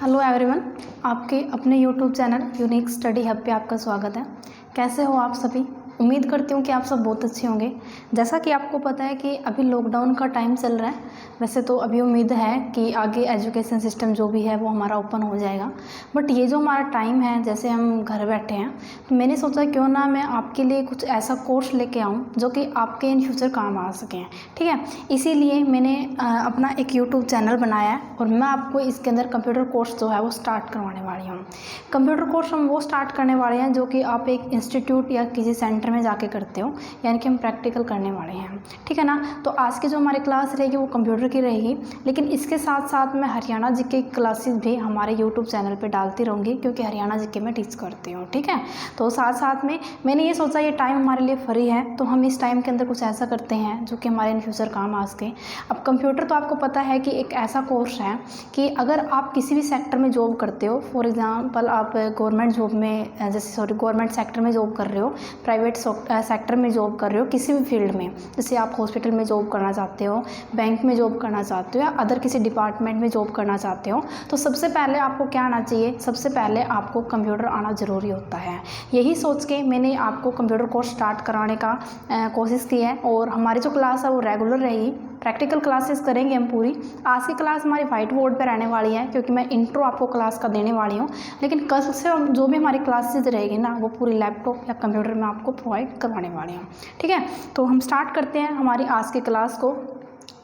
Hello everyone, आपके अपने YouTube channel unique study hub पे आपका स्वागत है। कैसे हो आप सभी? उम्मीद करती हूँ कि आप सब बहुत अच्छे होंगे। जैसा कि आपको पता है कि अभी लॉकडाउन का टाइम चल रहा है। वैसे तो अभी उम्मीद है कि आगे एजुकेशन सिस्टम जो भी है वो हमारा ओपन हो जाएगा, बट ये जो हमारा टाइम है, जैसे हम घर बैठे हैं, तो मैंने सोचा क्यों ना मैं आपके लिए कुछ ऐसा कोर्स लेके आऊँ जो कि आपके इन फ्यूचर काम आ सकें। ठीक है, इसीलिए मैंने अपना एक यूट्यूब चैनल बनाया है और मैं आपको इसके अंदर कंप्यूटर कोर्स जो है वो स्टार्ट करवाने वाली हूँ। कंप्यूटर कोर्स हम वो स्टार्ट करने वाले हैं जो कि आप एक इंस्टीट्यूट या किसी सेंटर में जाके करते हो, यानी कि हम प्रैक्टिकल करने वाले हैं। ठीक है ना। तो आज की जो हमारी क्लास रहेगी वो कंप्यूटर की रहेगी, लेकिन इसके साथ साथ मैं हरियाणा जीके क्लासेस भी हमारे यूट्यूब चैनल पे डालती रहूँगी, क्योंकि हरियाणा जीके में टीच करती हूँ। ठीक है, तो साथ साथ में मैंने ये सोचा ये टाइम हमारे लिए फ्री है, तो हम इस टाइम के अंदर कुछ ऐसा करते हैं जो कि हमारे इन फ्यूचर काम आ सके। अब कंप्यूटर तो आपको पता है कि एक ऐसा कोर्स है कि अगर आप किसी भी सेक्टर में जॉब करते हो, फॉर एग्जांपल आप गवर्नमेंट जॉब में गवर्नमेंट सेक्टर में जॉब कर रहे हो, प्राइवेट सेक्टर में जॉब कर रहे हो, किसी भी फील्ड में, जैसे आप हॉस्पिटल में जॉब करना चाहते हो, बैंक में जॉब करना चाहते हो या अदर किसी डिपार्टमेंट में जॉब करना चाहते हो, तो सबसे पहले आपको क्या आना चाहिए? सबसे पहले आपको कंप्यूटर आना ज़रूरी होता है। यही सोच के मैंने आपको कंप्यूटर कोर्स स्टार्ट कराने का कोशिश की है, और हमारी जो क्लास है वो रेगुलर रहेगी। प्रैक्टिकल क्लासेस करेंगे हम पूरी। आज की क्लास हमारी वाइट बोर्ड पर रहने वाली है, क्योंकि मैं इंट्रो आपको क्लास का देने वाली हूँ, लेकिन कल से जो भी हमारी क्लासेस रहेगी ना, वो पूरी लैपटॉप या कंप्यूटर में आपको प्रोवाइड करवाने वाली हूँ। ठीक है, तो हम स्टार्ट करते हैं हमारी आज की क्लास को।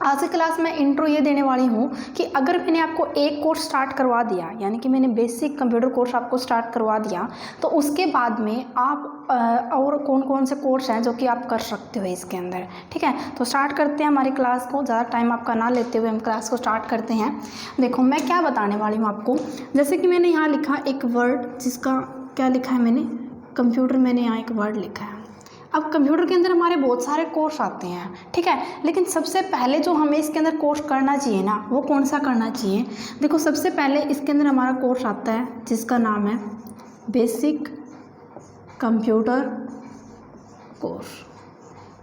आज की क्लास में इंट्रो ये देने वाली हूँ कि अगर मैंने आपको एक कोर्स स्टार्ट करवा दिया, यानी कि मैंने बेसिक कंप्यूटर कोर्स आपको स्टार्ट करवा दिया, तो उसके बाद में आप और कौन कौन से कोर्स हैं जो कि आप कर सकते हो इसके अंदर। ठीक है, तो स्टार्ट करते हैं हमारी क्लास को। ज़्यादा टाइम आपका ना लेते हुए हम क्लास को स्टार्ट करते हैं। देखो मैं क्या बताने वाली हूँ आपको। जैसे कि मैंने यहाँ लिखा एक वर्ड, जिसका क्या लिखा है मैंने, कंप्यूटर, मैंने यहाँ एक वर्ड लिखा है। अब कंप्यूटर के अंदर हमारे बहुत सारे कोर्स आते हैं। ठीक है, लेकिन सबसे पहले जो हमें इसके अंदर कोर्स करना चाहिए ना, वो कौन सा करना चाहिए? देखो सबसे पहले इसके अंदर हमारा कोर्स आता है जिसका नाम है बेसिक कंप्यूटर कोर्स,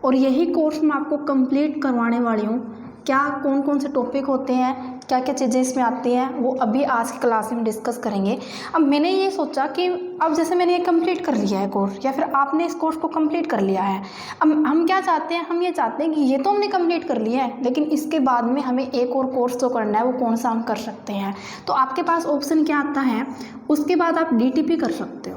और यही कोर्स मैं आपको कंप्लीट करवाने वाली हूँ। क्या कौन कौन से टॉपिक होते हैं, क्या क्या चीज़ें इसमें आती हैं, वो अभी आज की क्लास में डिस्कस करेंगे। अब मैंने ये सोचा कि अब जैसे मैंने ये कंप्लीट कर लिया है कोर्स, या फिर आपने इस कोर्स को कंप्लीट कर लिया है, अब हम क्या चाहते हैं? हम ये चाहते हैं कि ये तो हमने कंप्लीट कर लिया है, लेकिन इसके बाद में हमें एक और कोर्स जो करना है वो कौन सा हम कर सकते हैं। तो आपके पास ऑप्शन क्या आता है? उसके बाद आप DTP कर सकते हो।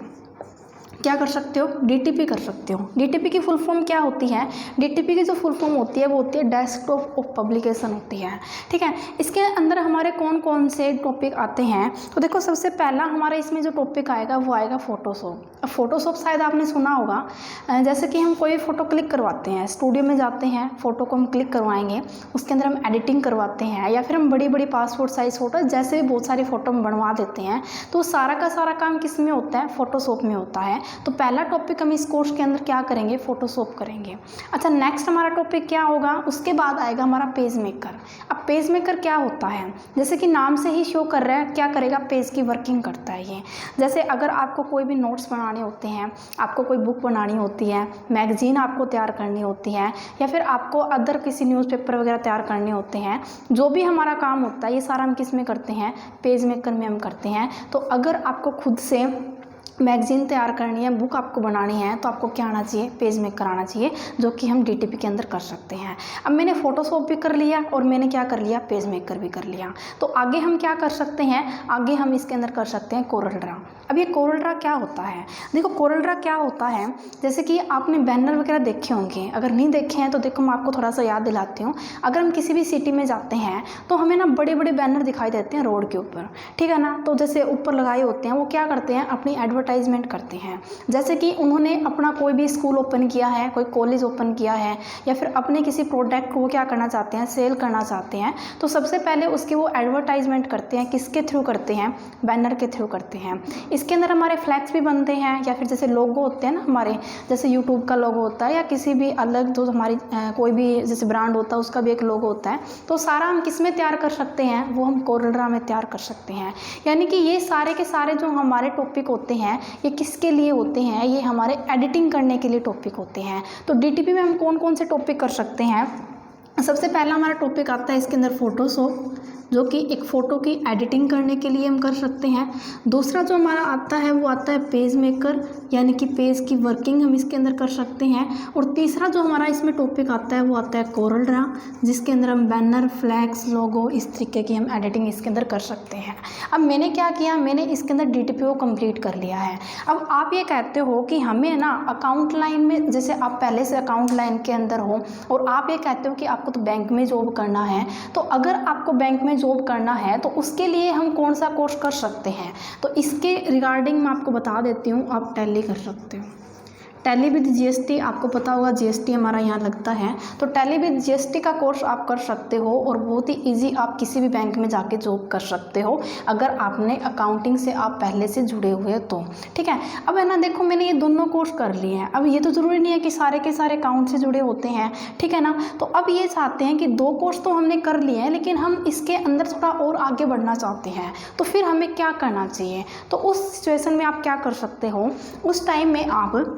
क्या कर सकते हो? DTP कर सकते हो। DTP की फुल फॉर्म क्या होती है? DTP की जो फुल फॉर्म होती है वो होती है डेस्कटॉप ऑफ पब्लिकेशन होती है। ठीक है, इसके अंदर हमारे कौन कौन से टॉपिक आते हैं? तो देखो सबसे पहला हमारा इसमें जो टॉपिक आएगा वो आएगा फोटोशॉप। अब फोटोशॉप शायद आपने सुना होगा। जैसे कि हम कोई फ़ोटो क्लिक करवाते हैं, स्टूडियो में जाते हैं, फ़ोटो को हम क्लिक करवाएंगे, उसके अंदर हम एडिटिंग करवाते हैं, या फिर हम बड़ी बड़ी पासपोर्ट साइज़ फ़ोटो, जैसे भी बहुत सारी फ़ोटो हम बनवा देते हैं, तो सारा का सारा काम किस में होता है? फोटोशॉप में होता है। तो पहला टॉपिक हम इस कोर्स के अंदर क्या करेंगे? फोटोशॉप करेंगे। अच्छा, नेक्स्ट हमारा टॉपिक क्या होगा? उसके बाद आएगा हमारा पेज मेकर। अब पेज मेकर क्या होता है? जैसे कि नाम से ही शो कर रहा है, क्या करेगा? पेज की वर्किंग करता है ये। जैसे अगर आपको कोई भी नोट्स बनाने होते हैं, आपको कोई बुक बनानी होती है, मैगजीन आपको तैयार करनी होती है, या फिर आपको अदर किसी न्यूज़पेपर वगैरह तैयार करने होते हैं, जो भी हमारा काम होता है ये सारा हम किस में करते हैं? पेज मेकर में हम करते हैं। तो अगर आपको खुद से मैगजीन तैयार करनी है, बुक आपको बनानी है, तो आपको क्या आना चाहिए? पेज मेकर आना चाहिए, जो कि हम DTP के अंदर कर सकते हैं। अब मैंने फोटोशॉप भी कर लिया और मैंने क्या कर लिया? पेज मेकर भी कर लिया। तो आगे हम क्या कर सकते हैं? आगे हम इसके अंदर कर सकते हैं कोरल ड्रा। अब ये कोरल ड्रा क्या होता है? देखो कोरल ड्रा क्या होता है, जैसे कि आपने बैनर वगैरह देखे होंगे, अगर नहीं देखे हैं तो देखो मैं आपको थोड़ा सा याद दिलाती हूँ। अगर हम किसी भी सिटी में जाते हैं तो हमें ना बड़े बड़े बैनर दिखाई देते हैं रोड के ऊपर। ठीक है ना, तो जैसे ऊपर लगाए होते हैं, वो क्या करते हैं? अपनी एडवर्टाइजमेंट करते हैं। जैसे कि उन्होंने अपना कोई भी स्कूल ओपन किया है, कोई कॉलेज ओपन किया है, या फिर अपने किसी प्रोडक्ट को क्या करना चाहते हैं? सेल करना चाहते हैं, तो सबसे पहले उसकी वो एडवर्टाइजमेंट करते हैं। किसके थ्रू करते हैं? बैनर के थ्रू करते हैं। इसके अंदर हमारे फ्लैक्स भी बनते हैं, या फिर जैसे लोगो होते हैं ना हमारे, जैसे यूट्यूब का लोगो होता है, या किसी भी अलग जो हमारी कोई भी जैसे ब्रांड होता है उसका भी एक लोगो होता है। तो सारा हम किस में तैयार कर सकते हैं? वो हम कोरल ड्रा में तैयार कर सकते हैं। यानी कि ये सारे के सारे जो हमारे टॉपिक होते हैं ये किसके लिए होते हैं? ये हमारे एडिटिंग करने के लिए टॉपिक होते हैं। तो DTP में हम कौन कौन से टॉपिक कर सकते हैं? सबसे पहला हमारा टॉपिक आता है इसके अंदर फोटोशॉप। जो कि एक फ़ोटो की एडिटिंग करने के लिए हम कर सकते हैं। दूसरा जो हमारा आता है वो आता है पेज मेकर, यानी कि पेज की वर्किंग हम इसके अंदर कर सकते हैं। और तीसरा जो हमारा इसमें टॉपिक आता है वो आता है कोरल ड्रा, जिसके अंदर हम बैनर, फ्लैक्स, लोगो इस तरीके की हम एडिटिंग इसके अंदर कर सकते हैं। अब मैंने क्या किया, मैंने इसके अंदर DTPO कंप्लीट कर लिया है। अब आप ये कहते हो कि हमें ना अकाउंट लाइन में, जैसे आप पहले से अकाउंट लाइन के अंदर हो और आप ये कहते हो कि आपको तो बैंक में जॉब करना है, तो अगर आपको बैंक में जॉब करना है तो उसके लिए हम कौन सा कोर्स कर सकते हैं। तो इसके रिगार्डिंग मैं आपको बता देती हूँ, आप टैली कर सकते हो। टैली विद GST आपको पता होगा, GST हमारा यहाँ लगता है, तो टैली विद GST का कोर्स आप कर सकते हो और बहुत ही इजी आप किसी भी बैंक में जाके जॉब कर सकते हो अगर आपने अकाउंटिंग से आप पहले से जुड़े हुए तो, ठीक है। अब है ना, देखो मैंने ये दोनों कोर्स कर लिए हैं। अब ये तो ज़रूरी नहीं है कि सारे के सारे अकाउंट से जुड़े होते हैं, ठीक है ना। तो अब ये चाहते हैं कि 2 कोर्स तो हमने कर लिए हैं, लेकिन हम इसके अंदर थोड़ा और आगे बढ़ना चाहते हैं, तो फिर हमें क्या करना चाहिए। तो उस सिचुएशन में आप क्या कर सकते हो, उस टाइम में आप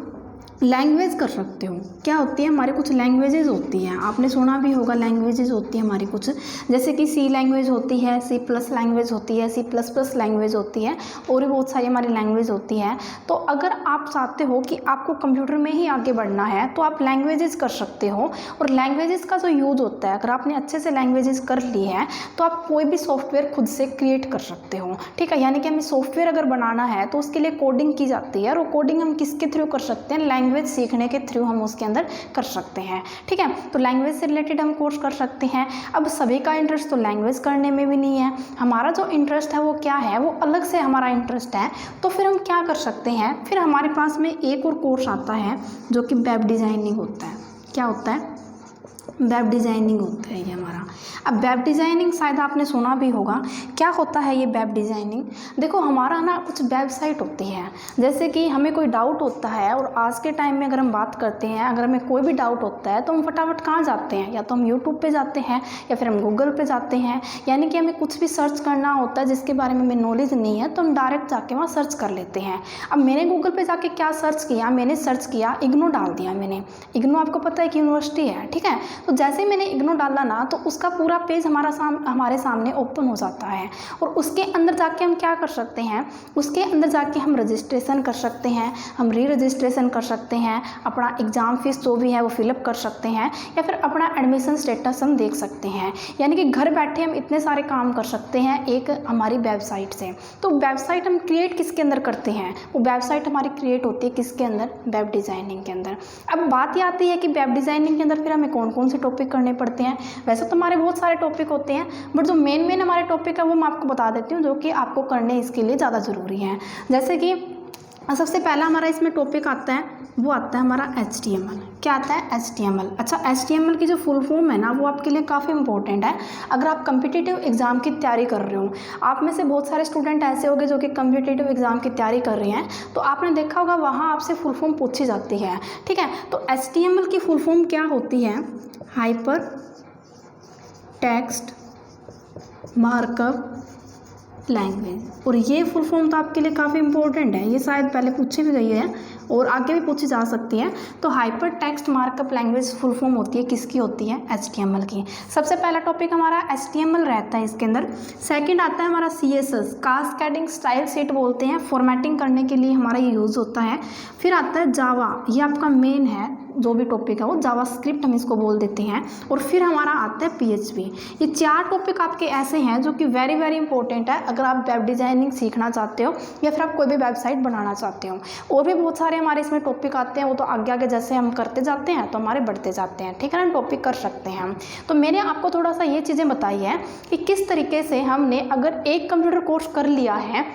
लैंग्वेज कर सकते हो। क्या होती है, हमारी कुछ लैंग्वेजेस होती हैं, आपने सुना भी होगा, लैंग्वेजेस होती है हमारी कुछ, जैसे कि C लैंग्वेज होती है, C+ लैंग्वेज होती है, C++ लैंग्वेज होती है, और भी बहुत सारी हमारी लैंग्वेज होती है। तो अगर आप चाहते हो कि आपको कंप्यूटर में ही आगे बढ़ना है तो आप लैंग्वेजेस कर सकते हो। और लैंग्वेजेस का जो यूज़ होता है, अगर आपने अच्छे से लैंग्वेजेस कर ली है तो आप कोई भी सॉफ्टवेयर खुद से क्रिएट कर सकते हो, ठीक है। यानी कि हमें सॉफ्टवेयर अगर बनाना है तो उसके लिए कोडिंग की जाती है, और कोडिंग हम किसके थ्रू कर सकते हैं, लैंग्वेज सीखने के थ्रू हम उसके अंदर कर सकते हैं, ठीक है। तो लैंग्वेज से रिलेटेड हम कोर्स कर सकते हैं। अब सभी का इंटरेस्ट तो लैंग्वेज करने में भी नहीं है, हमारा जो इंटरेस्ट है वो क्या है, वो अलग से हमारा इंटरेस्ट है। तो फिर हम क्या कर सकते हैं, फिर हमारे पास में एक और कोर्स आता है जो कि वेब डिज़ाइनिंग होता है। क्या होता है, वेब डिज़ाइनिंग होता है ये हमारा। अब वेब डिज़ाइनिंग शायद आपने सुना भी होगा। क्या होता है ये वेब डिज़ाइनिंग, देखो हमारा ना कुछ वेबसाइट होती है, जैसे कि हमें कोई डाउट होता है, और आज के टाइम में अगर हम बात करते हैं, अगर हमें कोई भी डाउट होता है तो हम फटाफट कहाँ जाते हैं, या तो हम यूट्यूब पे जाते हैं या फिर हम गूगल पे जाते हैं। यानी कि हमें कुछ भी सर्च करना होता है जिसके बारे में हमें नॉलेज नहीं है तो हम डायरेक्ट जाके वहाँ सर्च कर लेते हैं। अब मैंने गूगल पे जाके क्या सर्च किया, मैंने सर्च किया इग्नू डाल दिया मैंने। इग्नू आपको पता है कि यूनिवर्सिटी है, ठीक है। तो जैसे ही मैंने इग्नू डाला ना, तो उसका पूरा पेज हमारे सामने ओपन हो जाता है। और उसके अंदर जाके हम क्या कर सकते हैं, उसके अंदर जाके हम रजिस्ट्रेशन कर सकते हैं, हम री रजिस्ट्रेशन कर सकते हैं, अपना एग्ज़ाम फीस जो भी है वो फिलअप कर सकते हैं, या फिर अपना एडमिशन स्टेटस हम देख सकते हैं। यानी कि घर बैठे हम इतने सारे काम कर सकते हैं एक हमारी वेबसाइट से। तो वेबसाइट हम क्रिएट किसके अंदर करते हैं, वो वेबसाइट हमारी क्रिएट होती है किसके अंदर, वेब डिज़ाइनिंग के अंदर। अब बात ये आती है कि वेब डिज़ाइनिंग के अंदर फिर हमें कौन कौन से टॉपिक करने पड़ते हैं। वैसे तो हमारे बहुत सारे टॉपिक होते हैं, बट जो मेन हमारे टॉपिक है वो मैं आपको बता देती हूँ, जो कि आपको करने इसके लिए ज़्यादा ज़रूरी है। जैसे कि सबसे पहला हमारा इसमें टॉपिक आता है, वो आता है हमारा HTML। क्या आता है, HTML। अच्छा, HTML की जो फुल फॉर्म है ना, वो आपके लिए काफ़ी इंपॉर्टेंट है अगर आप कम्पिटिटिव एग्ज़ाम की तैयारी कर रहे हो। आप में से बहुत सारे स्टूडेंट ऐसे होंगे जो कि कम्पिटिटिव एग्ज़ाम की तैयारी कर रहे हैं, तो आपने देखा होगा वहाँ आपसे फुल फॉर्म पूछी जाती है, ठीक है। तो HTML की फुल फॉर्म क्या होती है, हाइपर टेक्स्ट मार्कअप लैंग्वेज। और ये फुल फॉर्म तो आपके लिए काफ़ी इंपॉर्टेंट है, ये शायद पहले पूछी भी गई है और आगे भी पूछी जा सकती है। तो hyper text markup language full form होती है किसकी, होती है HTML की। सबसे पहला टॉपिक हमारा HTML रहता है इसके अंदर। सेकंड आता है हमारा CSS, कास्केडिंग स्टाइल सेट बोलते हैं, फॉर्मेटिंग करने के लिए हमारा ये यूज़ होता है। फिर आता है जावा, ये आपका मेन है, जो भी टॉपिक है वो जावास्क्रिप्ट हम इसको बोल देते हैं। और फिर हमारा आता है PHP। ये 4 टॉपिक आपके ऐसे हैं जो कि वेरी वेरी इंपॉर्टेंट है अगर आप वेब डिज़ाइनिंग सीखना चाहते हो या फिर आप कोई भी वेबसाइट बनाना चाहते हो। और भी बहुत सारे हमारे इसमें टॉपिक आते हैं, वो तो आगे आगे जैसे हम करते जाते हैं तो हमारे बढ़ते जाते हैं, ठीक है ना, टॉपिक कर सकते हैं हम। तो मैंने आपको थोड़ा सा ये चीज़ें बताई है कि किस तरीके से हमने अगर एक कंप्यूटर कोर्स कर लिया है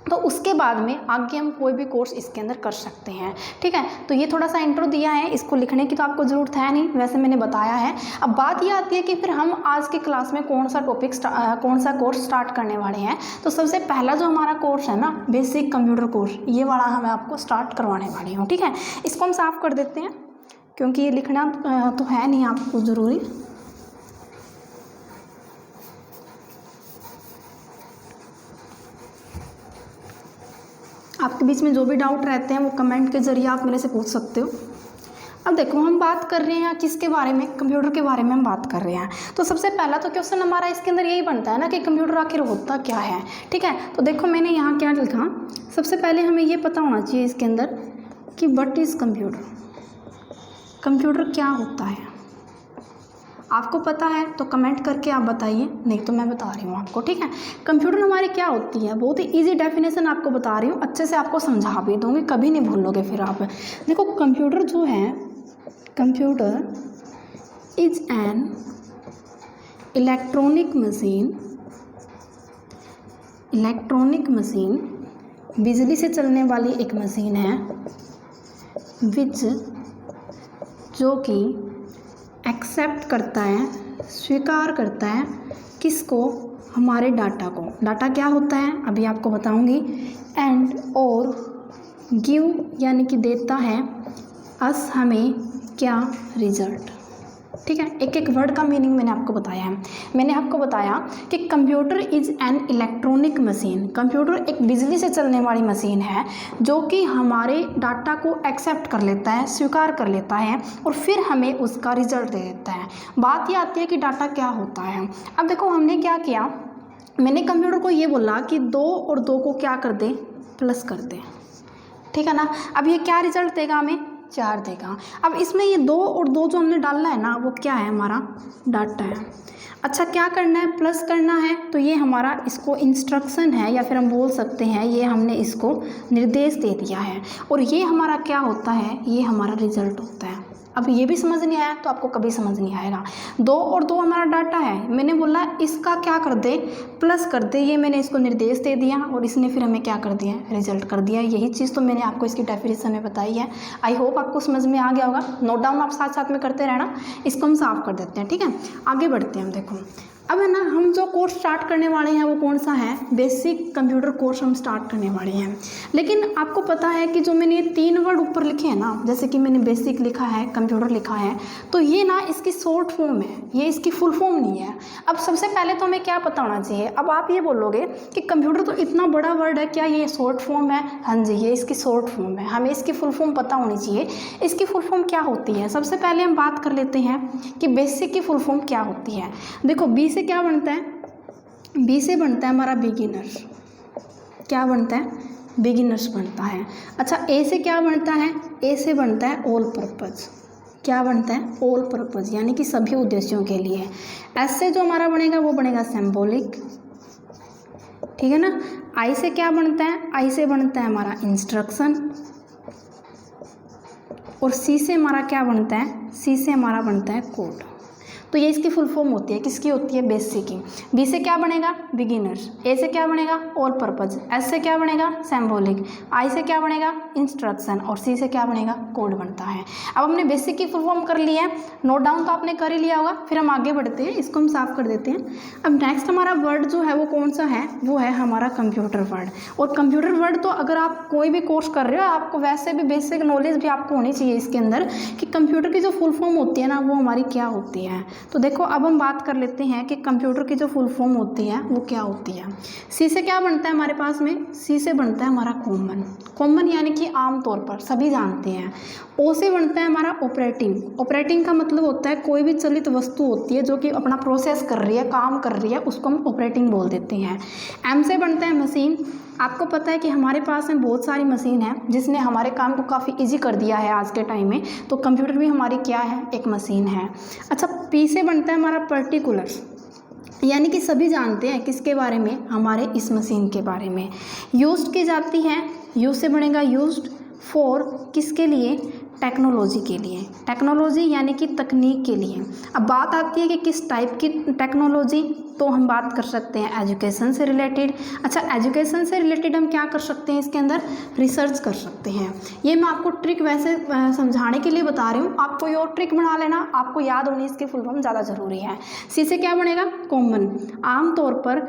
तो उसके बाद में आगे हम कोई भी कोर्स इसके अंदर कर सकते हैं, ठीक है। तो ये थोड़ा सा इंट्रो दिया है, इसको लिखने की तो आपको ज़रूरत है नहीं, वैसे मैंने बताया है। अब बात ये आती है कि फिर हम आज की क्लास में कौन सा कोर्स स्टार्ट करने वाले हैं। तो सबसे पहला जो हमारा कोर्स है ना, बेसिक कंप्यूटर कोर्स, ये वाला मैं आपको स्टार्ट करवाने वाली हूँ, ठीक है। इसको हम साफ़ कर देते हैं क्योंकि ये लिखना तो है नहीं आपको ज़रूरी। आपके बीच में जो भी डाउट रहते हैं वो कमेंट के ज़रिए आप मेरे से पूछ सकते हो। अब देखो हम बात कर रहे हैं किसके बारे में, कंप्यूटर के बारे में हम बात कर रहे हैं। तो सबसे पहला तो क्वेश्चन हमारा इसके अंदर यही बनता है ना कि कंप्यूटर आखिर होता क्या है। ठीक है, तो देखो मैंने यहाँ क्या लिखा, सबसे पहले हमें ये पता होना चाहिए इसके अंदर कि व्हाट इज़ कंप्यूटर, कंप्यूटर क्या होता है। आपको पता है तो कमेंट करके आप बताइए, नहीं तो मैं बता रही हूँ आपको। ठीक है, कंप्यूटर हमारी क्या होती है, बहुत ही इजी डेफिनेशन आपको बता रही हूँ, अच्छे से आपको समझा भी दूँगी, कभी नहीं भूलोगे फिर आप। देखो कंप्यूटर जो है, computer is an electronic machine, electronic machine बिजली से चलने वाली एक मशीन है, विच जो कि एक्सेप्ट करता है, स्वीकार करता है, किसको, हमारे डाटा को। डाटा क्या होता है अभी आपको बताऊंगी। एंड और गिव यानी कि देता है, अस हमें क्या, रिजल्ट। ठीक है, एक एक वर्ड का मीनिंग मैंने आपको बताया है। मैंने आपको बताया कि computer is an electronic machine, computer एक बिजली से चलने वाली मशीन है जो कि हमारे डाटा को एक्सेप्ट कर लेता है, स्वीकार कर लेता है और फिर हमें उसका रिजल्ट दे देता है। बात ये आती है कि डाटा क्या होता है। अब देखो हमने क्या किया, मैंने कंप्यूटर को ये बोला कि 2 और 2 को क्या कर दे, प्लस कर दे। ठीक है ना, अब ये क्या रिजल्ट देगा, हमें 4 देगा। अब इसमें ये 2 और 2 जो हमने डालना है ना, वो क्या है, हमारा डाटा है। अच्छा क्या करना है, प्लस करना है, तो ये हमारा इसको इंस्ट्रक्शन है, या फिर हम बोल सकते हैं ये हमने इसको निर्देश दे दिया है, और ये हमारा क्या होता है, ये हमारा रिजल्ट होता है। अब ये भी समझ नहीं आया तो आपको कभी समझ नहीं आएगा। 2 और 2 हमारा डाटा है, मैंने बोला इसका क्या कर दे, प्लस कर दे, ये मैंने इसको निर्देश दे दिया और इसने फिर हमें क्या कर दिया, रिजल्ट कर दिया। यही चीज़ तो मैंने आपको इसकी डेफिनेशन में बताई है। आई होप आपको समझ में आ गया होगा। नोट डाउन आप साथ साथ में करते रहना। इसको हम साफ कर देते हैं। ठीक है, आगे बढ़ते हैं हम। देखो अब है ना, हम जो कोर्स स्टार्ट करने वाले हैं वो कौन सा है, बेसिक कंप्यूटर कोर्स हम स्टार्ट करने वाले हैं। लेकिन आपको पता है कि जो मैंने ये 3 वर्ड ऊपर लिखे हैं ना, जैसे कि मैंने बेसिक लिखा है, कंप्यूटर लिखा है, तो ये ना इसकी शॉर्ट फॉर्म है, ये इसकी फुल फॉर्म नहीं है। अब सबसे पहले तो हमें क्या पता होना चाहिए। अब आप ये बोलोगे कि कंप्यूटर तो इतना बड़ा वर्ड है, क्या ये शॉर्ट फॉर्म है? हाँ जी, ये इसकी शॉर्ट फॉर्म है, हमें इसकी फुल फॉर्म पता होनी चाहिए। इसकी फुल फॉर्म क्या होती है, सबसे पहले हम बात कर लेते हैं कि बेसिक की फुल फॉर्म क्या होती है। देखो बी से क्या बनता है, बी से बनता है हमारा बिगिनर। क्या बनता है, बिगिनर्स बनता है। अच्छा ए से क्या बनता है, ए से बनता है ऑल पर्पज़। क्या बनता है, ऑल पर्पज़, यानी कि सभी उद्देश्यों के लिए। एस से जो हमारा बनेगा वो बनेगा सिंबॉलिक। ठीक है ना। आई से क्या बनता है, आई से बनता है हमारा इंस्ट्रक्शन। और सी से हमारा क्या बनता है, सी से हमारा बनता है कोड। तो ये इसकी फुल फॉर्म होती है, किसकी होती है, बेसिक की। बी से क्या बनेगा, बिगिनर्स। ए से क्या बनेगा, ऑल पर्पज। एस से क्या बनेगा, सिंबॉलिक। आई से क्या बनेगा, इंस्ट्रक्शन। और सी से क्या बनेगा, कोड बनता है। अब हमने बेसिक की फुल फॉर्म कर ली है, नोट डाउन तो आपने कर ही लिया होगा। फिर हम आगे बढ़ते हैं, इसको हम साफ कर देते हैं। अब नेक्स्ट हमारा वर्ड जो है वो कौन सा है, वो है हमारा कंप्यूटर वर्ड। और कंप्यूटर वर्ड तो अगर आप कोई भी कोर्स कर रहे हो, आपको वैसे भी बेसिक नॉलेज भी आपको होनी चाहिए इसके अंदर कि कंप्यूटर की जो फुल फॉर्म होती है ना, वो हमारी क्या होती है। तो देखो अब हम बात कर लेते हैं कि कंप्यूटर की जो फुल फॉर्म होती है वो क्या होती है। सी से क्या बनता है हमारे पास में, सी से बनता है हमारा कॉमन। कॉमन यानी कि आम तौर पर सभी जानते हैं। ओ से बनता है हमारा ऑपरेटिंग। ऑपरेटिंग का मतलब होता है कोई भी चलित वस्तु होती है जो कि अपना प्रोसेस कर रही है, काम कर रही है, उसको हम ऑपरेटिंग बोल देते हैं। एम से बनता है मशीन। आपको पता है कि हमारे पास में बहुत सारी मशीन है जिसने हमारे काम को काफ़ी इजी कर दिया है आज के टाइम में। तो कंप्यूटर भी हमारी क्या है, एक मशीन है। अच्छा पी से बनता है हमारा पर्टिकुलर, यानी कि सभी जानते हैं किसके बारे में, हमारे इस मशीन के बारे में। यूज्ड की जाती है, यूज से बनेगा यूज्ड फॉर, किसके लिए, टेक्नोलॉजी के लिए। टेक्नोलॉजी यानी कि तकनीक के लिए। अब बात आती है कि किस टाइप की टेक्नोलॉजी, तो हम बात कर सकते हैं एजुकेशन से रिलेटेड। अच्छा एजुकेशन से रिलेटेड हम क्या कर सकते हैं, इसके अंदर रिसर्च कर सकते हैं। ये मैं आपको ट्रिक वैसे समझाने के लिए बता रही हूँ, आप कोई और ट्रिक बना लेना, आपको याद होनी इसकी फुल फॉर्म ज़्यादा ज़रूरी है। सी से क्या बनेगा, कॉमन। आमतौर पर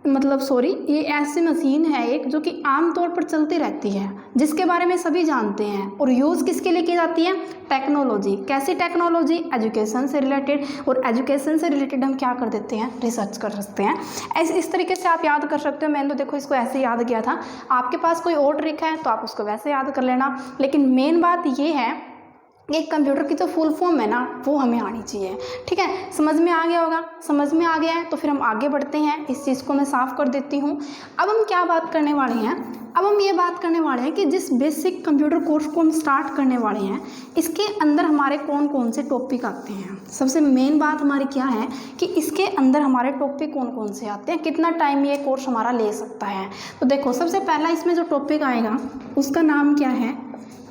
ये ऐसी मशीन है एक जो कि आमतौर पर चलती रहती है, जिसके बारे में सभी जानते हैं। और यूज़ किसके लिए की जाती है, टेक्नोलॉजी। कैसी टेक्नोलॉजी, एजुकेशन से रिलेटेड। और एजुकेशन से रिलेटेड हम क्या कर देते हैं, रिसर्च कर सकते हैं। इस तरीके से आप याद कर सकते हो। मैंने तो देखो इसको ऐसे याद किया था, आपके पास कोई और ट्रिक है तो आप उसको वैसे याद कर लेना। लेकिन मेन बात ये है एक कंप्यूटर की जो फुल फॉर्म है ना वो हमें आनी चाहिए। ठीक है, समझ में आ गया होगा? समझ में आ गया है तो फिर हम आगे बढ़ते हैं। इस चीज़ को मैं साफ कर देती हूँ। अब हम क्या बात करने वाले हैं? अब हम ये बात करने वाले हैं कि जिस बेसिक कंप्यूटर कोर्स को हम स्टार्ट करने वाले हैं इसके अंदर हमारे कौन कौन से टॉपिक आते हैं। सबसे मेन बात हमारी क्या है कि इसके अंदर हमारे टॉपिक कौन कौन से आते हैं, कितना टाइम ये कोर्स हमारा ले सकता है। तो देखो, सबसे पहला इसमें जो टॉपिक आएगा उसका नाम क्या है?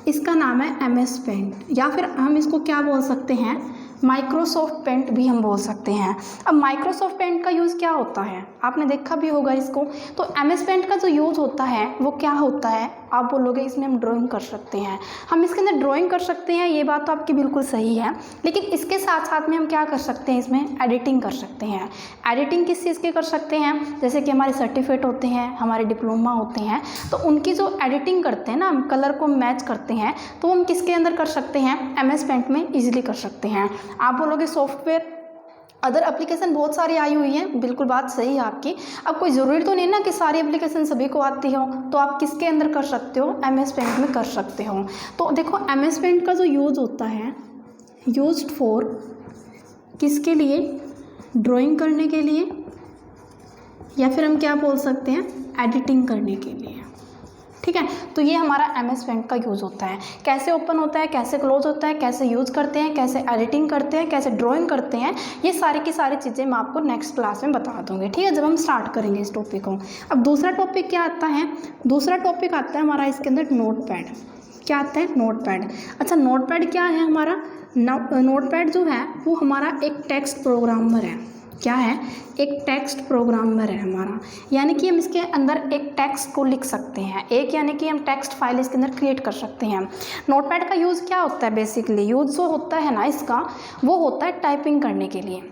इसका नाम है MS पेंट, या फिर हम इसको क्या बोल सकते हैं, माइक्रोसॉफ्ट पेंट भी हम बोल सकते हैं। अब माइक्रोसॉफ्ट पेंट का यूज़ क्या होता है आपने देखा भी होगा इसको। तो MS पेंट का जो यूज़ होता है वो क्या होता है? आप बोलोगे इसमें हम ड्राइंग कर सकते हैं, हम इसके अंदर ड्राइंग कर सकते हैं, ये बात तो आपकी बिल्कुल सही है। लेकिन इसके साथ साथ में हम क्या कर सकते हैं, इसमें एडिटिंग कर सकते हैं। एडिटिंग किस चीज़ के कर सकते हैं? जैसे कि हमारे सर्टिफिकेट होते हैं, हमारे डिप्लोमा होते हैं, तो उनकी जो एडिटिंग करते हैं ना, हम कलर को मैच करते हैं, तो हम किसके अंदर कर सकते हैं? MS पेंट में ईजिली कर सकते हैं। आप बोलोगे सॉफ्टवेयर अदर एप्लीकेशन बहुत सारी आई हुई हैं, बिल्कुल बात सही है आपकी। अब कोई ज़रूरी तो नहीं ना कि सारी एप्लीकेशन सभी को आती हो, तो आप किसके अंदर कर सकते हो? MS पेंट में कर सकते हो। तो देखो, MS पेंट का जो यूज़ होता है, यूज्ड फॉर किसके लिए? ड्राइंग करने के लिए, या फिर हम क्या बोल सकते हैं, एडिटिंग करने के लिए। ठीक है, तो ये हमारा MS पेंट का यूज़ होता है। कैसे ओपन होता है, कैसे क्लोज होता है, कैसे यूज़ करते हैं, कैसे एडिटिंग करते हैं, कैसे ड्राइंग करते हैं, ये सारी की सारी चीज़ें मैं आपको नेक्स्ट क्लास में बता दूंगी। ठीक है, जब हम स्टार्ट करेंगे इस टॉपिक को। अब दूसरा टॉपिक क्या आता है? दूसरा टॉपिक आता है हमारा इसके अंदर नोटपैड। क्या आता है? नोटपैड। अच्छा, नोटपैड क्या है हमारा? नोटपैड जो है वो हमारा एक टेक्स्ट प्रोग्रामर है। क्या है? एक टेक्स्ट प्रोग्रामर है हमारा, यानी कि हम इसके अंदर एक टेक्स्ट को लिख सकते हैं, एक यानी कि हम टेक्स्ट फाइल इसके अंदर क्रिएट कर सकते हैं। नोटपैड का यूज़ क्या होता है? बेसिकली यूज़ जो होता है ना इसका, वो होता है टाइपिंग करने के लिए।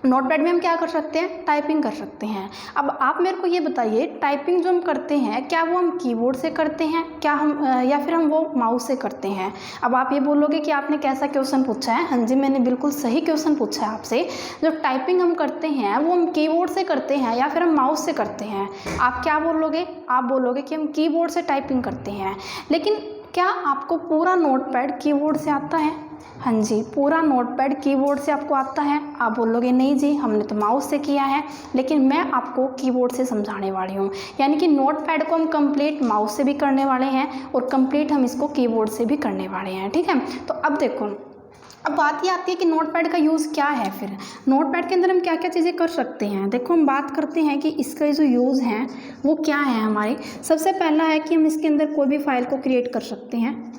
नोटपैड में हम क्या कर सकते हैं? टाइपिंग कर सकते हैं। अब आप मेरे को ये बताइए, टाइपिंग जो हम करते हैं क्या वो हम कीबोर्ड से करते हैं, क्या हम या फिर हम वो माउस से करते हैं? अब आप ये बोलोगे कि आपने कैसा क्वेश्चन पूछा है। हाँ जी, मैंने बिल्कुल सही क्वेश्चन पूछा है आपसे। जो टाइपिंग हम करते हैं वो हम कीबोर्ड से करते हैं या फिर हम माउस से करते हैं? आप क्या बोलोगे? आप बोलोगे कि हम कीबोर्ड से टाइपिंग करते हैं। लेकिन क्या आपको पूरा नोटपैड कीबोर्ड से आता है? हाँ जी, पूरा नोटपैड कीबोर्ड से आपको आता है? आप बोलोगे नहीं जी, हमने तो माउस से किया है। लेकिन मैं आपको कीबोर्ड से समझाने वाली हूँ, यानी कि नोटपैड को हम कंप्लीट माउस से भी करने वाले हैं और कंप्लीट हम इसको कीबोर्ड से भी करने वाले हैं। ठीक है, तो अब देखो, अब बात ये आती है कि नोटपैड का यूज़ क्या है। फिर नोटपैड के अंदर हम क्या क्या चीज़ें कर सकते हैं। देखो, हम बात करते हैं कि इसका जो यूज़ है वो क्या है हमारे। सबसे पहला है कि हम इसके अंदर कोई भी फाइल को क्रिएट कर सकते हैं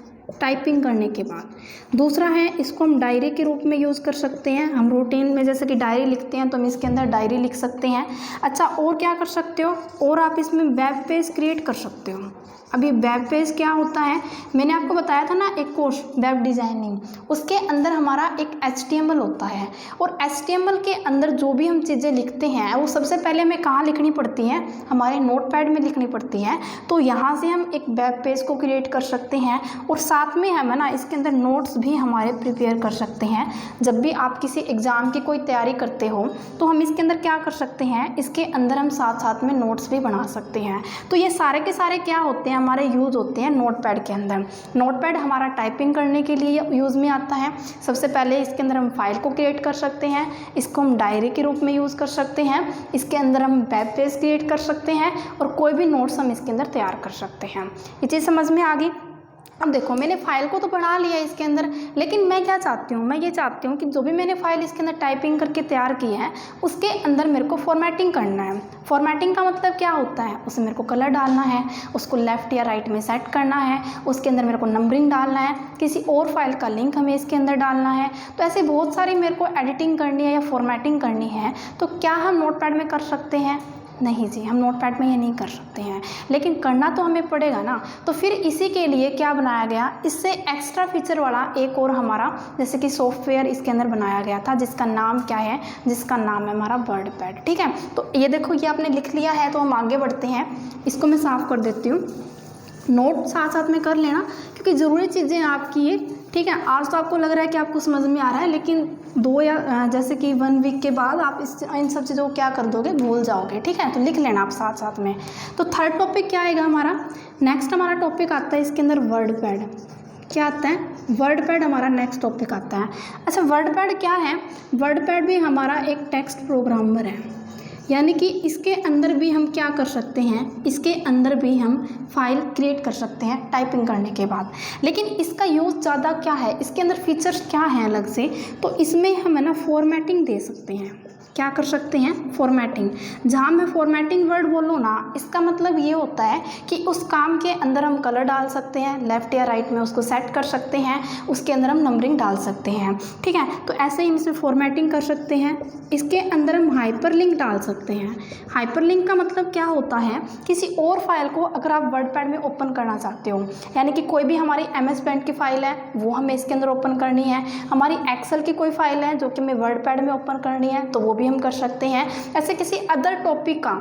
टाइपिंग करने के बाद। दूसरा है, इसको हम डायरी के रूप में यूज़ कर सकते हैं। हम रूटीन में जैसे कि डायरी लिखते हैं तो हम इसके अंदर डायरी लिख सकते हैं। अच्छा, और क्या कर सकते हो? और आप इसमें वेब पेज क्रिएट कर सकते हो। अभी वेब पेज क्या होता है, मैंने आपको बताया था ना एक कोर्स वेब डिज़ाइनिंग, उसके अंदर हमारा एक HTML होता है, और HTML के अंदर जो भी हम चीज़ें लिखते हैं वो सबसे पहले हमें कहाँ लिखनी पड़ती हैं? हमारे नोटपैड में लिखनी पड़ती हैं। तो यहाँ से हम एक वेब पेज को क्रिएट कर सकते हैं, और साथ में हम ना इसके अंदर नोट्स भी हमारे प्रिपेयर कर सकते हैं। जब भी आप किसी एग्ज़ाम की कोई तैयारी करते हो तो हम इसके अंदर क्या कर सकते हैं, इसके अंदर हम साथ साथ में नोट्स भी बना सकते हैं। तो ये सारे के सारे क्या होते हैं, हमारे यूज़ होते हैं नोटपैड के अंदर। नोटपैड हमारा टाइपिंग करने के लिए यूज़ में आता है। सबसे पहले इसके अंदर हम फाइल को क्रिएट कर सकते हैं, इसको हम डायरी के रूप में यूज़ कर सकते हैं, इसके अंदर हम वेब पेज क्रिएट कर सकते हैं, और कोई भी नोट्स हम इसके अंदर तैयार कर सकते हैं। ये चीज़ समझ में आ गई? अब देखो, मैंने फाइल को तो बना लिया इसके अंदर, लेकिन मैं क्या चाहती हूँ, मैं ये चाहती हूँ कि जो भी मैंने फाइल इसके अंदर टाइपिंग करके तैयार की है उसके अंदर मेरे को फॉर्मेटिंग करना है। फॉर्मेटिंग का मतलब क्या होता है, उसमें मेरे को कलर डालना है, उसको लेफ़्ट या राइट में सेट करना है, उसके अंदर मेरे को नंबरिंग डालना है, किसी और फाइल का लिंक हमें इसके अंदर डालना है। तो ऐसे बहुत सारी मेरे को एडिटिंग करनी है या फॉर्मेटिंग करनी है। तो क्या हम नोटपैड में कर सकते हैं? नहीं जी, हम नोटपैड में ये नहीं कर सकते हैं, लेकिन करना तो हमें पड़ेगा ना। तो फिर इसी के लिए क्या बनाया गया, इससे एक्स्ट्रा फीचर वाला एक और हमारा जैसे कि सॉफ्टवेयर इसके अंदर बनाया गया था, जिसका नाम क्या है, जिसका नाम है हमारा वर्डपैड। ठीक है, तो ये देखो, ये आपने लिख लिया है, तो हम आगे बढ़ते हैं। इसको मैं साफ़ कर देती हूँ, नोट साथ साथ में कर लेना क्योंकि ज़रूरी चीज़ें आपकी ये। ठीक है, आज तो आपको लग रहा है कि आपको समझ में आ रहा है, लेकिन 2 या जैसे कि 1 वीक के बाद आप इन सब चीज़ों को क्या कर दोगे, भूल जाओगे। ठीक है, तो लिख लेना आप साथ साथ में। तो थर्ड टॉपिक क्या आएगा हमारा, नेक्स्ट हमारा टॉपिक आता है इसके अंदर वर्डपैड। क्या आता है, वर्डपैड हमारा नेक्स्ट टॉपिक आता है। अच्छा, वर्डपैड क्या है? वर्डपैड भी हमारा एक टेक्स्ट प्रोग्रामर है, यानी कि इसके अंदर भी हम क्या कर सकते हैं, इसके अंदर भी हम फाइल क्रिएट कर सकते हैं टाइपिंग करने के बाद। लेकिन इसका यूज़ ज़्यादा क्या है, इसके अंदर फीचर्स क्या हैं अलग से, तो इसमें हम है ना फॉर्मेटिंग दे सकते हैं। क्या कर सकते हैं, फॉर्मेटिंग। जहाँ मैं फॉर्मेटिंग वर्ड बोलूँ ना, इसका मतलब ये होता है कि उस काम के अंदर हम कलर डाल सकते हैं, लेफ़्ट या राइट में उसको सेट कर सकते हैं, उसके अंदर हम नंबरिंग डाल सकते हैं, ठीक है। तो ऐसे ही हम इसमें फॉर्मेटिंग कर सकते हैं। इसके अंदर हम हाइपरलिंक डाल सकते हैं। हाइपरलिंक का मतलब क्या होता है, किसी और फाइल को अगर आप वर्डपैड में ओपन करना चाहते हो, यानी कि कोई भी हमारी MS पेंट की फाइल है वो हमें इसके अंदर ओपन करनी है, हमारी एक्सेल की कोई फाइल है जो कि हमें वर्डपैड में ओपन करनी है तो वो भी हम कर सकते हैं। ऐसे किसी अदर टॉपिक का,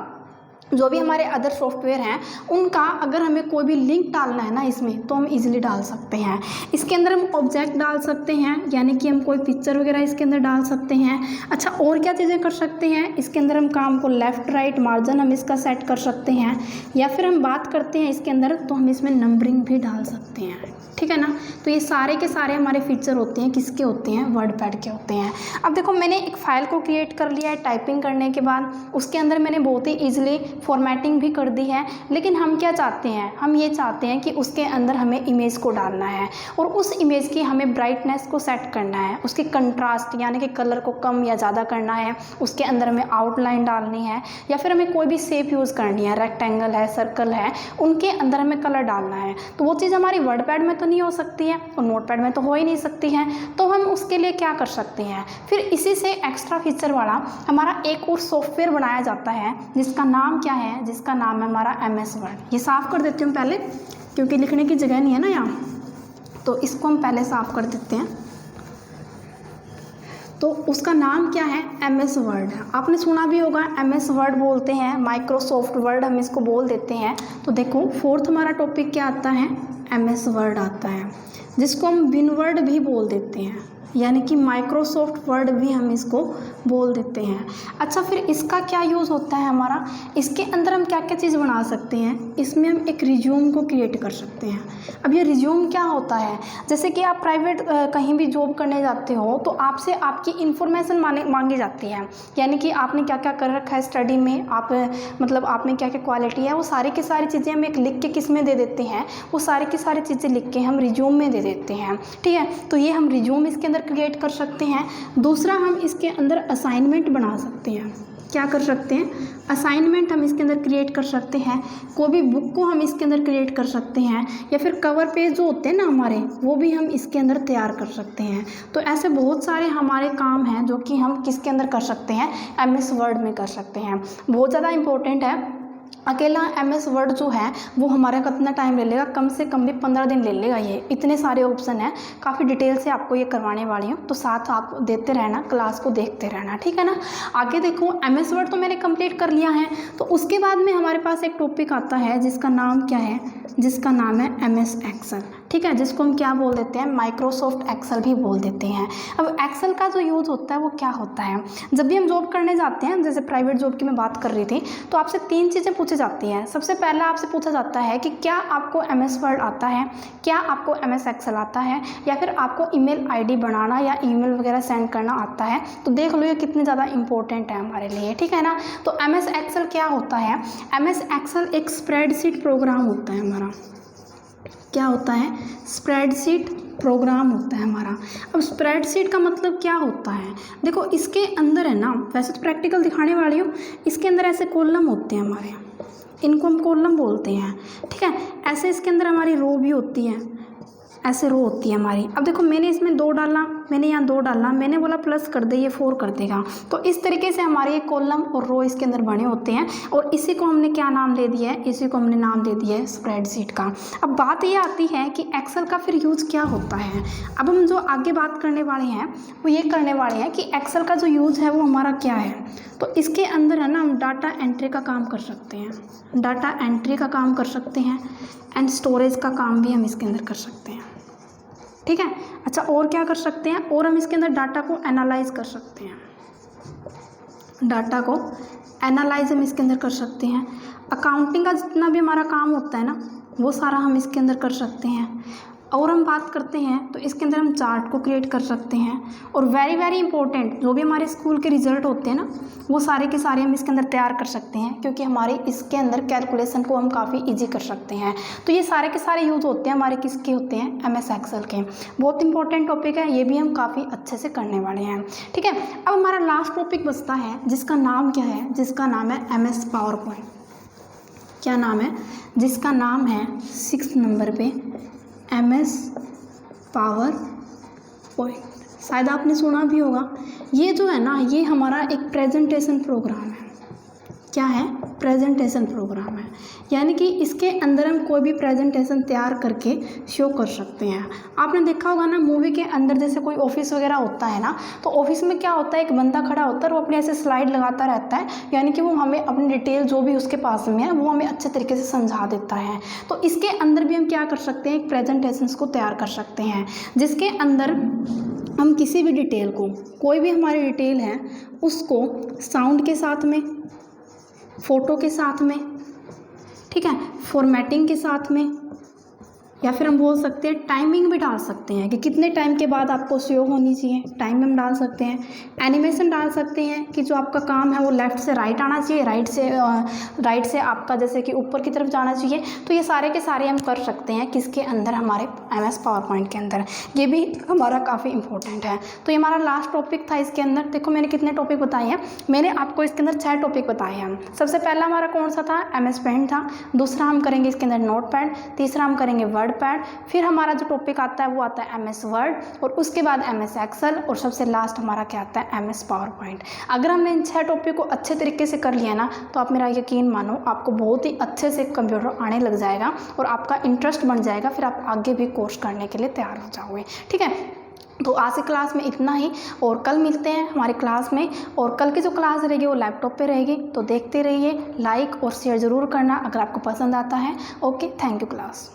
जो भी हमारे अदर सॉफ्टवेयर हैं उनका अगर हमें कोई भी लिंक डालना है ना इसमें, तो हम इजीली डाल सकते हैं। इसके अंदर हम ऑब्जेक्ट डाल सकते हैं, यानी कि हम कोई पिक्चर वगैरह इसके अंदर डाल सकते हैं। अच्छा, और क्या चीज़ें कर सकते हैं, इसके अंदर हम काम को लेफ़्ट राइट मार्जिन हम इसका सेट कर सकते हैं, या फिर हम बात करते हैं इसके अंदर तो हम इसमें नंबरिंग भी डाल सकते हैं, ठीक है ना। तो ये सारे के सारे हमारे फीचर होते हैं, किसके होते हैं, वर्डपैड के होते हैं। अब देखो, मैंने एक फ़ाइल को क्रिएट कर लिया है टाइपिंग करने के बाद, उसके अंदर मैंने बहुत ही ईजिली फॉर्मेटिंग भी कर दी है। लेकिन हम क्या चाहते हैं, हम ये चाहते हैं कि उसके अंदर हमें इमेज को डालना है और उस इमेज की हमें ब्राइटनेस को सेट करना है, उसकी कंट्रास्ट यानी कि कलर को कम या ज़्यादा करना है, उसके अंदर हमें आउटलाइन डालनी है, या फिर हमें कोई भी शेप यूज़ करनी है, रेक्टेंगल है, सर्कल है, उनके अंदर हमें कलर डालना है। तो वो चीज़ हमारी वर्डपैड में तो नहीं हो सकती है और नोटपैड में तो हो ही नहीं सकती है। तो हम उसके लिए क्या कर सकते हैं, फिर इसी से एक्स्ट्रा फीचर वाला हमारा एक और सॉफ्टवेयर बनाया जाता है, जिसका नाम क्या है, जिसका नाम है हमारा MS वर्ड। ये साफ़ कर देती हूँ पहले, क्योंकि लिखने की जगह नहीं है ना यहाँ, तो इसको हम पहले साफ़ कर देते हैं। तो उसका नाम क्या है, MS वर्ड है। आपने सुना भी होगा, MS वर्ड बोलते हैं, माइक्रोसॉफ्ट वर्ड हम इसको बोल देते हैं। तो देखो, फोर्थ हमारा टॉपिक क्या आता है, MS वर्ड आता है, जिसको हम विनवर्ड भी बोल देते हैं, यानी कि माइक्रोसॉफ्ट वर्ड भी हम इसको बोल देते हैं। अच्छा, फिर इसका क्या यूज़ होता है हमारा, इसके अंदर हम क्या क्या चीज़ बना सकते हैं, इसमें हम एक रिज्यूम को क्रिएट कर सकते हैं। अब ये रिज्यूम क्या होता है, जैसे कि आप प्राइवेट कहीं भी जॉब करने जाते हो तो आपसे आपकी इन्फॉर्मेशन मांगी जाती है, यानी कि आपने क्या क्या कर रखा है स्टडी में, आप मतलब आप में क्या क्या क्वालिटी है, वो सारी की सारी चीज़ें हम एक लिख के किस में दे देते हैं, वो सारी की सारी चीज़ें लिख के हम रिज्यूम में दे देते हैं, ठीक है। तो ये हम रिज्यूम इसके अंदर क्रिएट कर सकते हैं। दूसरा, हम इसके अंदर असाइनमेंट बना सकते हैं। क्या कर सकते हैं, असाइनमेंट हम इसके अंदर क्रिएट कर सकते हैं। कोई भी बुक को हम इसके अंदर क्रिएट कर सकते हैं, या फिर कवर पेज जो होते हैं ना हमारे, वो भी हम इसके अंदर तैयार कर सकते हैं। तो ऐसे बहुत सारे हमारे काम हैं जो कि हम किसके अंदर कर सकते हैं, MS वर्ड में कर सकते हैं। बहुत ज़्यादा इंपॉर्टेंट है। अकेला MS वर्ड जो है वो हमारा कितना टाइम ले लेगा, कम से कम भी 15 दिन ले लेगा। ये इतने सारे ऑप्शन हैं, काफ़ी डिटेल से आपको ये करवाने वाली हूँ, तो साथ आप देते रहना, क्लास को देखते रहना, ठीक है ना। आगे देखो, MS वर्ड तो मैंने कंप्लीट कर लिया है, तो उसके बाद में हमारे पास एक टॉपिक आता है जिसका नाम क्या है, जिसका नाम है MS एक्सेल, ठीक है, जिसको हम क्या बोल देते हैं, माइक्रोसॉफ्ट एक्सेल भी बोल देते हैं। अब एक्सेल का जो यूज़ होता है वो क्या होता है, जब भी हम जॉब करने जाते हैं, जैसे प्राइवेट जॉब की मैं बात कर रही थी, तो आपसे 3 चीज़ें पूछी जाती हैं। सबसे पहला आपसे पूछा जाता है कि क्या आपको MS वर्ड आता है, क्या आपको MS एक्सेल आता है, या फिर आपको ईमेल ID बनाना या ईमेल वगैरह सेंड करना आता है। तो देख लो ये कितनी ज़्यादा इंपॉर्टेंट है हमारे लिए, ठीक है ना। तो MS एक्सेल क्या होता है, MS एक्सेल एक स्प्रेडशीट प्रोग्राम होता है हमारा। क्या होता है, स्प्रेडशीट प्रोग्राम होता है हमारा। अब स्प्रेडशीट का मतलब क्या होता है, देखो इसके अंदर है ना, वैसे तो प्रैक्टिकल दिखाने वाली हूँ, इसके अंदर ऐसे कॉलम होते हैं हमारे, इनको हम कॉलम बोलते हैं, ठीक है। ऐसे इसके अंदर हमारी रो भी होती है, ऐसे रो होती है हमारी। अब देखो, मैंने इसमें 2 डाला, मैंने यहाँ 2 डाला, मैंने बोला प्लस कर दे, ये 4 कर देगा। तो इस तरीके से हमारे ये कॉलम और रो इसके अंदर बने होते हैं, और इसी को हमने क्या नाम दे दिया है, इसी को हमने नाम दे दिया है स्प्रेडशीट का। अब बात ये आती है कि एक्सेल का फिर यूज़ क्या होता है। अब हम जो आगे बात करने वाले हैं वो ये करने वाले हैं कि एक्सेल का जो यूज़ है वो हमारा क्या है। तो इसके अंदर है ना, हम डाटा एंट्री का काम कर सकते हैं, डाटा एंट्री का काम कर सकते हैं, एंड स्टोरेज का काम भी हम इसके अंदर कर सकते हैं, ठीक है। अच्छा, और क्या कर सकते हैं, और हम इसके अंदर डाटा को एनालाइज कर सकते हैं, डाटा को एनालाइज हम इसके अंदर कर सकते हैं। अकाउंटिंग का जितना भी हमारा काम होता है ना, वो सारा हम इसके अंदर कर सकते हैं। और हम बात करते हैं तो इसके अंदर हम चार्ट को क्रिएट कर सकते हैं। और वेरी वेरी इंपॉर्टेंट जो भी हमारे स्कूल के रिजल्ट होते हैं ना, वो सारे के सारे हम इसके अंदर तैयार कर सकते हैं, क्योंकि हमारे इसके अंदर कैलकुलेशन को हम काफ़ी ईजी कर सकते हैं। तो ये सारे के सारे यूज़ होते हैं हमारे किसके होते हैं, MS एक्सेल के। बहुत इंपॉर्टेंट टॉपिक है, ये भी हम काफ़ी अच्छे से करने वाले हैं। ठीक है, अब हमारा लास्ट टॉपिक बचता है जिसका नाम क्या है, जिसका नाम है MS पावर पॉइंट। क्या नाम है, जिसका नाम है 6 नंबर पे MS पावर पॉइंट। शायद आपने सुना भी होगा। ये जो है ना, ये हमारा एक प्रेजेंटेशन प्रोग्राम है। क्या है, प्रेजेंटेशन प्रोग्राम है, यानी कि इसके अंदर हम कोई भी प्रेजेंटेशन तैयार करके शो कर सकते हैं। आपने देखा होगा ना, मूवी के अंदर जैसे कोई ऑफिस वगैरह होता है ना, तो ऑफिस में क्या होता है, एक बंदा खड़ा होता है, वो अपने ऐसे स्लाइड लगाता रहता है, यानी कि वो हमें अपनी डिटेल जो भी उसके पास में है वो हमें अच्छे तरीके से समझा देता है। तो इसके अंदर भी हम क्या कर सकते हैं, एक प्रेजेंटेशन को तैयार कर सकते हैं, जिसके अंदर हम किसी भी डिटेल को, कोई भी हमारी डिटेल है उसको साउंड के साथ में, फ़ोटो के साथ में, ठीक है, फॉर्मेटिंग के साथ में, या फिर हम बोल सकते हैं टाइमिंग भी डाल सकते हैं कि कितने टाइम के बाद आपको शो होनी चाहिए, टाइम हम डाल सकते हैं। एनिमेशन डाल सकते हैं कि जो आपका काम है वो लेफ़्ट से राइट आना चाहिए, राइट से आपका जैसे कि ऊपर की तरफ जाना चाहिए। तो ये सारे के सारे हम कर सकते हैं किसके अंदर, हमारे MS पावर पॉइंट के अंदर। ये भी हमारा काफ़ी इंपॉर्टेंट है। तो ये हमारा लास्ट टॉपिक था। इसके अंदर देखो मैंने कितने टॉपिक बताए हैं, मैंने आपको इसके अंदर 6 टॉपिक बताए हैं। सबसे पहला हमारा कौन सा था, MS पेंट था। दूसरा हम करेंगे इसके अंदर नोट पैड। तीसरा हम करेंगे वर्ड पैड। फिर हमारा जो टॉपिक आता है वो आता है MS वर्ड, और उसके बाद MS एक्सेल, और सबसे लास्ट हमारा क्या आता है, MS पावर पॉइंट। अगर हमने इन 6 टॉपिक को अच्छे तरीके से कर लिया ना, तो आप मेरा यकीन मानो आपको बहुत ही अच्छे से कंप्यूटर आने लग जाएगा और आपका इंटरेस्ट बन जाएगा, फिर आप आगे भी कोर्स करने के लिए तैयार हो जाओगे। ठीक है, तो आज की क्लास में इतना ही, और कल मिलते हैं हमारी क्लास में। और कल की जो क्लास रहेगी वो लैपटॉप पे रहेगी, तो देखते रहिए। लाइक और शेयर ज़रूर करना अगर आपको पसंद आता है। Okay, thank you class.